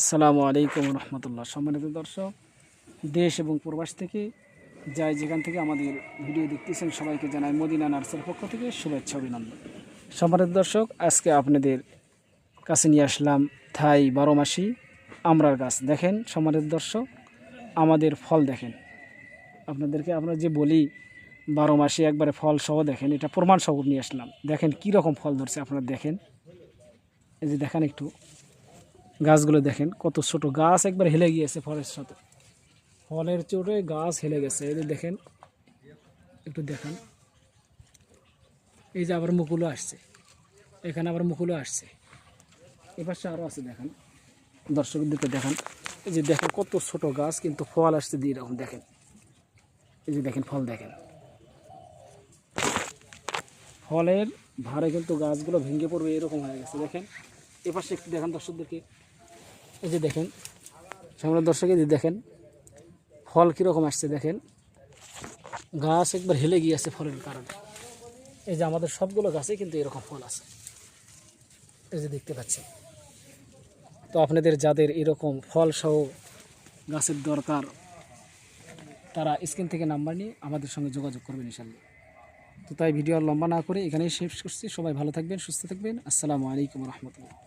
আসসালামু আলাইকুম রহমতুল্লাহ। সম্মানিত দর্শক, দেশ এবং প্রবাস থেকে যাই যেখান থেকে আমাদের ভিডিও দেখতেছেন সবাইকে জানাই মদিনা নার্সের পক্ষ থেকে শুভেচ্ছা অভিনন্দন। সম্মানিত দর্শক, আজকে আপনাদের কাছে নিয়ে আসলাম থাই 12 মাসি আমড়ার গাছ। দেখেন সম্মানিত দর্শক, আমাদের ফল দেখেন। আমরা যে বলি 12 মাসি একবারে ফল সহ, দেখেন এটা প্রমাণ সহ নিয়ে আসলাম। দেখেন কি রকম ফল ধরছে, আপনারা দেখেন। এই যে দেখেন একটু গাছগুলো দেখেন, কত ছোট গাছ একবার হেলে গিয়েছে ফলের সাথে, ফলের চোটে গাছ হেলে গেছে। এই যে দেখেন, একটু দেখেন। এই যে আবার মুকুলও আসছে, এখানে আবার মুকুলও আসছে, এবার আরও আছে। দেখেন দর্শকদেরকে দেখান, এই যে দেখেন কত ছোট গাছ, কিন্তু ফল আসছে দিয়ে এরকম দেখেন। এই যে দেখেন ফল দেখেন, ফলের ভারে কিন্তু গাছগুলো ভেঙে পড়বে এরকম হয়ে গেছে। দেখেন এপাশে একটু দেখান দর্শকদেরকে। এই যে দেখেন সামনে দর্শক, এই যে দেখেন ফল কীরকম আসছে। দেখেন গাছ একবার হেলে গিয়েছে ফলের কারণে। এই যে আমাদের সবগুলো গাছে কিন্তু এরকম ফল আছে, এই যে দেখতে পাচ্ছেন। তো আপনাদের যাদের এরকম ফল সহ গাছের দরকার, তারা স্ক্রিন থেকে নাম্বার নিয়ে আমাদের সঙ্গে যোগাযোগ করবেন ইনশাল্লাহ। তো তাই ভিডিও আর লম্বা না করে এখানেই শেষ করছি। সবাই ভালো থাকবেন, সুস্থ থাকবেন। আসসালামু আলাইকুম রহমতুল্লাহ।